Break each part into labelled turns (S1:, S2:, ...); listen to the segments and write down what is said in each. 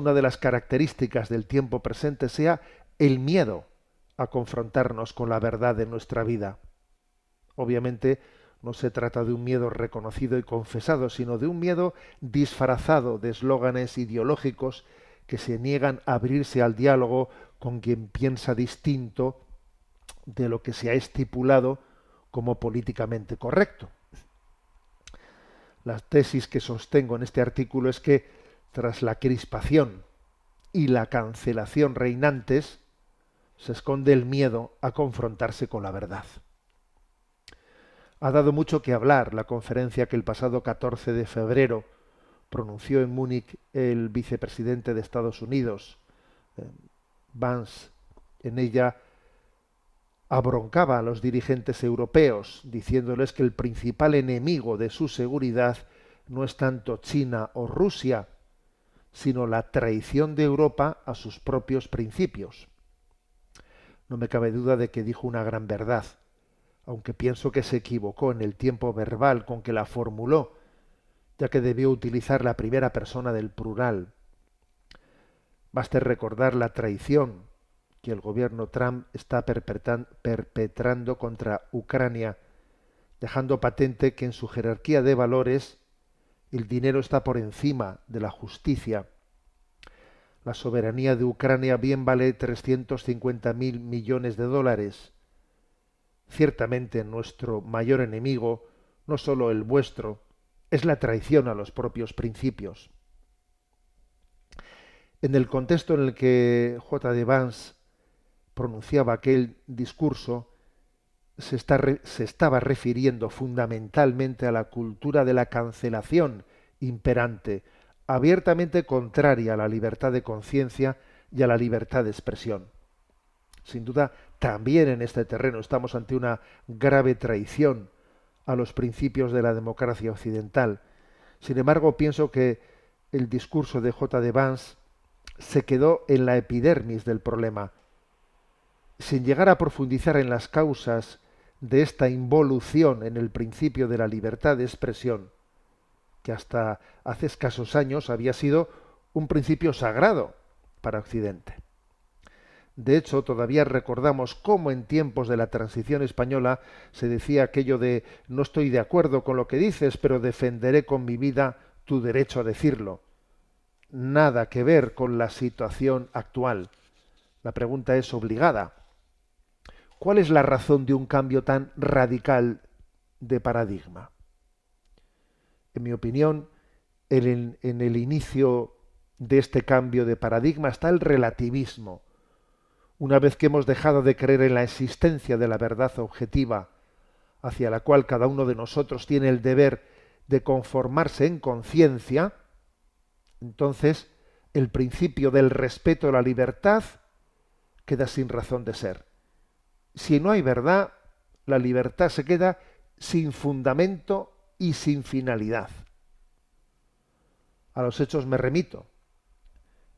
S1: una de las características del tiempo presente sea el miedo a confrontarnos con la verdad de nuestra vida. Obviamente no se trata de un miedo reconocido y confesado, sino de un miedo disfrazado de eslóganes ideológicos que se niegan a abrirse al diálogo con quien piensa distinto de lo que se ha estipulado como políticamente correcto. La tesis que sostengo en este artículo es que tras la crispación y la cancelación reinantes se esconde el miedo a confrontarse con la verdad. Ha dado mucho que hablar la conferencia que el pasado 14 de febrero pronunció en Múnich el vicepresidente de Estados Unidos, Vance. En ella abroncaba a los dirigentes europeos, diciéndoles que el principal enemigo de su seguridad no es tanto China o Rusia, sino la traición de Europa a sus propios principios. No me cabe duda de que dijo una gran verdad, aunque pienso que se equivocó en el tiempo verbal con que la formuló, ya que debió utilizar la primera persona del plural. Baste recordar la traición que el gobierno Trump está perpetrando contra Ucrania, dejando patente que en su jerarquía de valores el dinero está por encima de la justicia. La soberanía de Ucrania bien vale 350.000 millones de dólares. Ciertamente nuestro mayor enemigo, no solo el vuestro, es la traición a los propios principios. En el contexto en el que J. D. Vance pronunciaba aquel discurso, se estaba refiriendo fundamentalmente a la cultura de la cancelación imperante, abiertamente contraria a la libertad de conciencia y a la libertad de expresión. Sin duda, también en este terreno estamos ante una grave traición a los principios de la democracia occidental. Sin embargo, pienso que el discurso de J. D. Vance se quedó en la epidermis del problema, sin llegar a profundizar en las causas de esta involución en el principio de la libertad de expresión, que hasta hace escasos años había sido un principio sagrado para Occidente. De hecho, todavía recordamos cómo en tiempos de la transición española se decía aquello de no estoy de acuerdo con lo que dices, pero defenderé con mi vida tu derecho a decirlo. Nada que ver con la situación actual. La pregunta es obligada. ¿Cuál es la razón de un cambio tan radical de paradigma? En mi opinión, en el inicio de este cambio de paradigma está el relativismo. Una vez que hemos dejado de creer en la existencia de la verdad objetiva, hacia la cual cada uno de nosotros tiene el deber de conformarse en conciencia, entonces el principio del respeto a la libertad queda sin razón de ser. Si no hay verdad, la libertad se queda sin fundamento y sin finalidad. A los hechos me remito.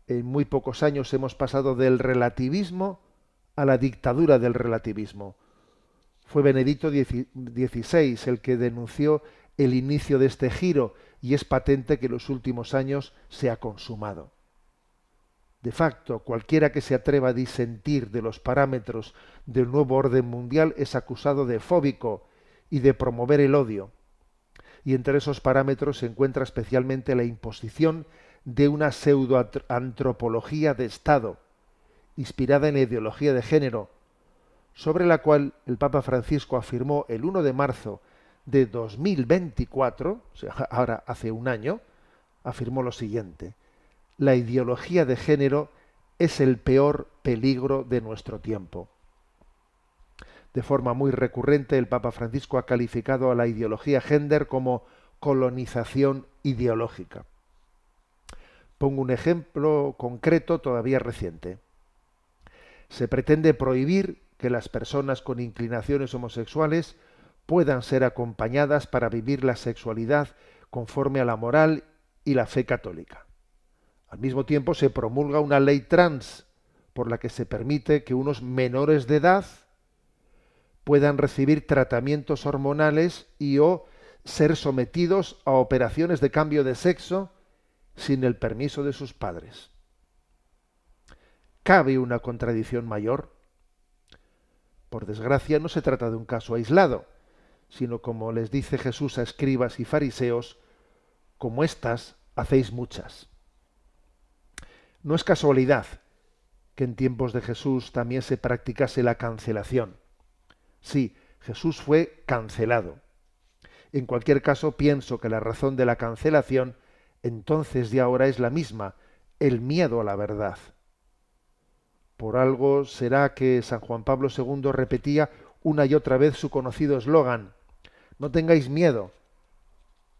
S1: En muy pocos años hemos pasado del relativismo a la dictadura del relativismo. Fue Benedicto XVI el que denunció el inicio de este giro y es patente que en los últimos años se ha consumado. De facto, cualquiera que se atreva a disentir de los parámetros del nuevo orden mundial es acusado de fóbico y de promover el odio. Y entre esos parámetros se encuentra especialmente la imposición de una pseudoantropología de Estado, inspirada en la ideología de género, sobre la cual el Papa Francisco afirmó el 1 de marzo de 2024, o sea, ahora hace un año, afirmó lo siguiente: la ideología de género es el peor peligro de nuestro tiempo. De forma muy recurrente, el Papa Francisco ha calificado a la ideología gender como colonización ideológica. Pongo un ejemplo concreto todavía reciente. Se pretende prohibir que las personas con inclinaciones homosexuales puedan ser acompañadas para vivir la sexualidad conforme a la moral y la fe católica. Al mismo tiempo se promulga una ley trans por la que se permite que unos menores de edad puedan recibir tratamientos hormonales y o ser sometidos a operaciones de cambio de sexo sin el permiso de sus padres. ¿Cabe una contradicción mayor? Por desgracia, no se trata de un caso aislado, sino como les dice Jesús a escribas y fariseos, como estas hacéis muchas. No es casualidad que en tiempos de Jesús también se practicase la cancelación. Sí, Jesús fue cancelado. En cualquier caso, pienso que la razón de la cancelación entonces y ahora es la misma, el miedo a la verdad. Por algo será que San Juan Pablo II repetía una y otra vez su conocido eslogan: no tengáis miedo,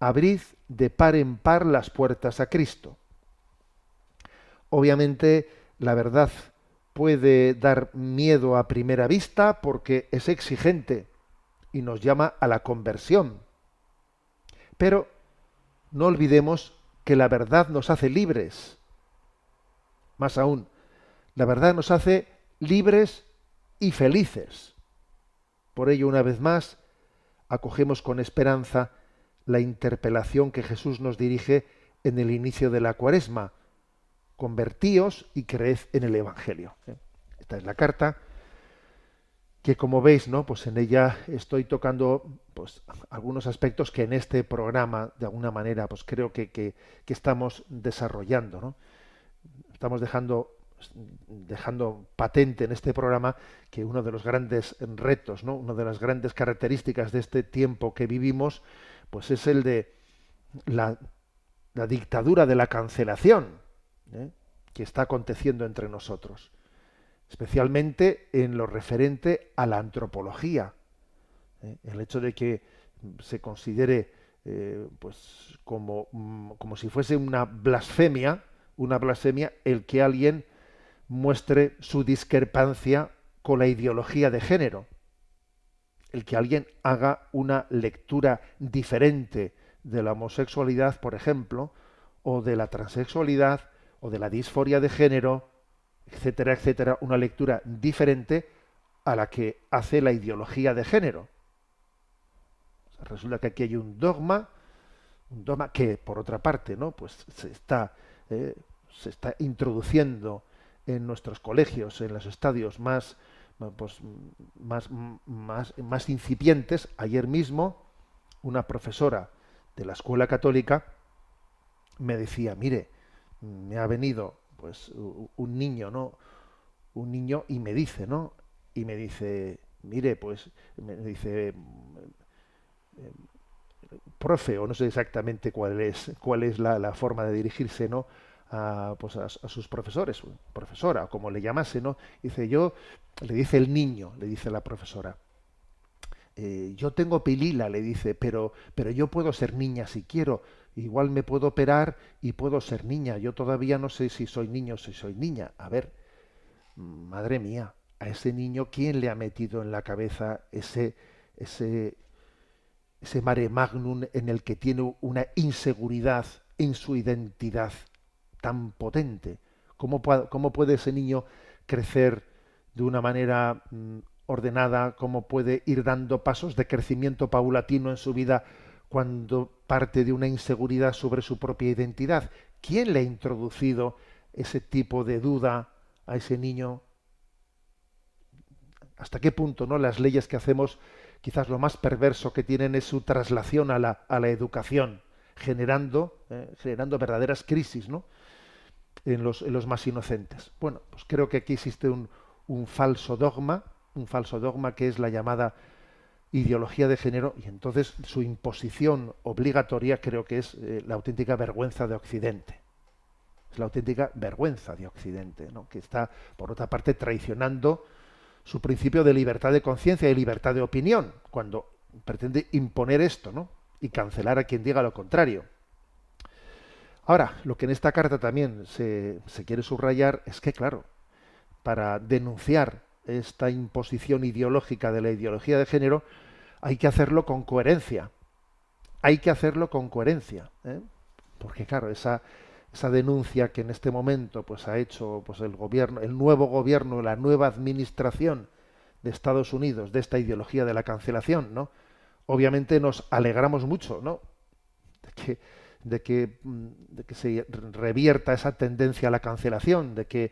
S1: abrid de par en par las puertas a Cristo. Obviamente, la verdad puede dar miedo a primera vista porque es exigente y nos llama a la conversión. Pero no olvidemos que la verdad nos hace libres. Más aún, la verdad nos hace libres y felices. Por ello, una vez más, acogemos con esperanza la interpelación que Jesús nos dirige en el inicio de la Cuaresma: convertíos y creed en el Evangelio. Esta es la carta que, como veis, ¿no? Pues en ella estoy tocando pues algunos aspectos que en este programa, de alguna manera, pues creo que estamos desarrollando, ¿no? Estamos dejando patente en este programa que uno de los grandes retos, ¿no? Una de las grandes características de este tiempo que vivimos, pues es el de la, la dictadura de la cancelación, ¿eh? Que está aconteciendo entre nosotros, especialmente en lo referente a la antropología. El hecho de que se considere pues como si fuese una blasfemia el que alguien muestre su discrepancia con la ideología de género, el que alguien haga una lectura diferente de la homosexualidad, por ejemplo, o de la transexualidad, o de la disforia de género, etcétera, etcétera, una lectura diferente a la que hace la ideología de género. O sea, resulta que aquí hay un dogma que, por otra parte, ¿no? Pues se está introduciendo en nuestros colegios, en los estadios pues, más incipientes. Ayer mismo, una profesora de la escuela católica me decía: mire, me ha venido pues un niño, ¿no? Un niño y me dice, ¿no? Y me dice, mire, pues, me dice, profe, o no sé exactamente cuál es la forma de dirigirse, ¿no? Pues a sus profesores, profesora, o como le llamase, ¿no? Dice, le dice el niño, le dice la profesora, yo tengo pilila, le dice, pero yo puedo ser niña si quiero. Igual me puedo operar y puedo ser niña. Yo todavía no sé si soy niño o si soy niña. A ver, madre mía, a ese niño, ¿quién le ha metido en la cabeza ese, ese mare magnum en el que tiene una inseguridad en su identidad tan potente? ¿Cómo puede ese niño crecer de una manera ordenada? ¿Cómo puede ir dando pasos de crecimiento paulatino en su vida cuando parte de una inseguridad sobre su propia identidad? ¿Quién le ha introducido ese tipo de duda a ese niño? ¿Hasta qué punto, no, las leyes que hacemos, quizás lo más perverso que tienen es su traslación a la educación, generando verdaderas crisis, ¿no? En los más inocentes? Bueno, pues creo que aquí existe un un falso dogma que es la llamada ideología de género, y entonces su imposición obligatoria creo que es la auténtica vergüenza de Occidente. Es la auténtica vergüenza de Occidente, ¿no? Que está, por otra parte, traicionando su principio de libertad de conciencia y libertad de opinión, cuando pretende imponer esto, ¿no? Y cancelar a quien diga lo contrario. Ahora, lo que en esta carta también se quiere subrayar es que, claro, para denunciar esta imposición ideológica de la ideología de género, hay que hacerlo con coherencia. Hay que hacerlo con coherencia, ¿eh? Porque, claro, esa denuncia que en este momento pues ha hecho pues el gobierno, el nuevo gobierno, la nueva administración de Estados Unidos de esta ideología de la cancelación, ¿no? Obviamente nos alegramos mucho, ¿no? De que, de que se revierta esa tendencia a la cancelación, de que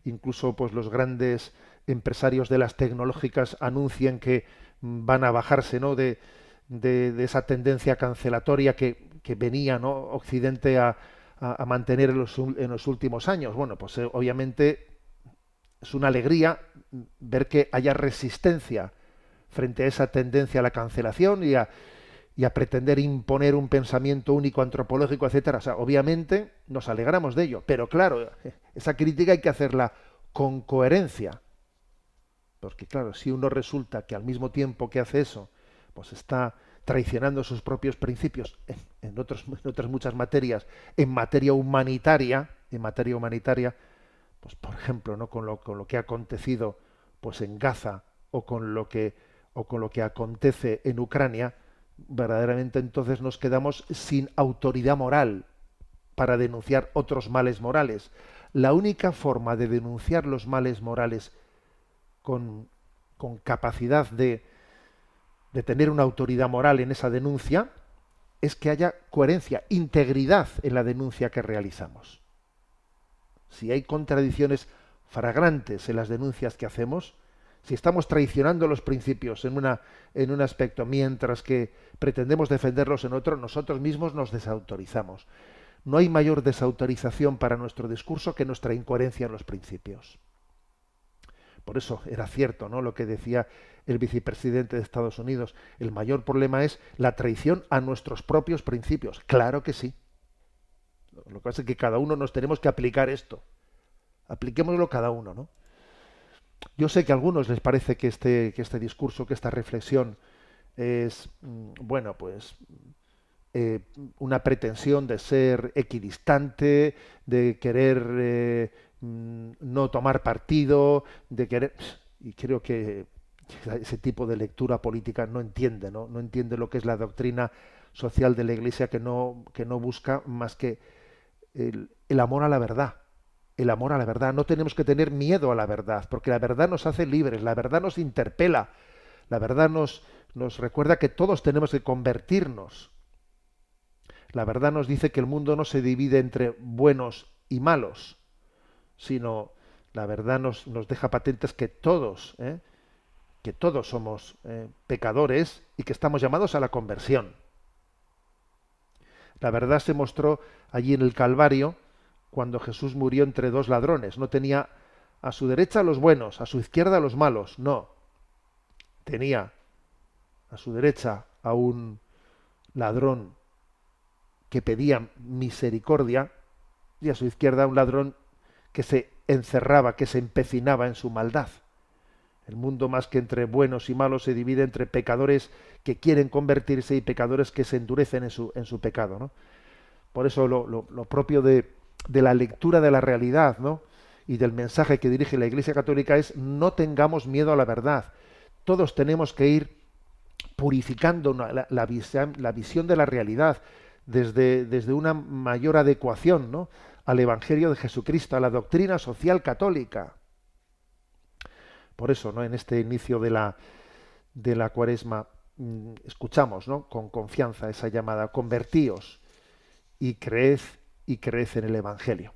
S1: incluso pues los grandes empresarios de las tecnológicas anuncien que van a bajarse, ¿no?, de esa tendencia cancelatoria que venía, ¿no?, Occidente a mantener en los últimos años. Bueno, pues obviamente es una alegría ver que haya resistencia frente a esa tendencia a la cancelación y a pretender imponer un pensamiento único antropológico, etcétera. O sea, obviamente nos alegramos de ello, pero claro, esa crítica hay que hacerla con coherencia, porque claro, si uno resulta que al mismo tiempo que hace eso, pues está traicionando sus propios principios en otras muchas materias, en materia humanitaria, pues por ejemplo, ¿no?, con lo que ha acontecido pues en Gaza o con lo que acontece en Ucrania, verdaderamente entonces nos quedamos sin autoridad moral para denunciar otros males morales. La única forma de denunciar los males morales con, con capacidad de tener una autoridad moral en esa denuncia es que haya coherencia, integridad en la denuncia que realizamos. Si hay contradicciones flagrantes en las denuncias que hacemos, si estamos traicionando los principios en un aspecto mientras que pretendemos defenderlos en otro, nosotros mismos nos desautorizamos. No hay mayor desautorización para nuestro discurso que nuestra incoherencia en los principios. Por eso era cierto, ¿no?, lo que decía el vicepresidente de Estados Unidos. El mayor problema es la traición a nuestros propios principios. Claro que sí. Lo que pasa es que cada uno nos tenemos que aplicar esto. Apliquémoslo cada uno, ¿no? Yo sé que a algunos les parece que este discurso, que esta reflexión es, bueno, pues una pretensión de ser equidistante, de querer no tomar partido, de querer... Y creo que ese tipo de lectura política no entiende, ¿no? No entiende lo que es la doctrina social de la Iglesia, que no busca más que el amor a la verdad. El amor a la verdad. No tenemos que tener miedo a la verdad, porque la verdad nos hace libres, la verdad nos interpela, la verdad nos recuerda que todos tenemos que convertirnos. La verdad nos dice que el mundo no se divide entre buenos y malos, sino la verdad nos deja patentes que todos somos pecadores y que estamos llamados a la conversión. La verdad se mostró allí en el Calvario cuando Jesús murió entre dos ladrones. No tenía a su derecha a los buenos, a su izquierda a los malos. No. Tenía a su derecha a un ladrón que pedía misericordia y a su izquierda a un ladrón que se encerraba, que se empecinaba en su maldad. El mundo, más que entre buenos y malos, se divide entre pecadores que quieren convertirse y pecadores que se endurecen en su pecado, ¿no? Por eso lo propio de la lectura de la realidad, ¿no?, y del mensaje que dirige la Iglesia Católica es: no tengamos miedo a la verdad. Todos tenemos que ir purificando la visión de la realidad desde una mayor adecuación, ¿no?, al Evangelio de Jesucristo, a la doctrina social católica. Por eso, ¿no?, en este inicio de la Cuaresma escuchamos, ¿no?, con confianza esa llamada: convertíos y creed en el Evangelio.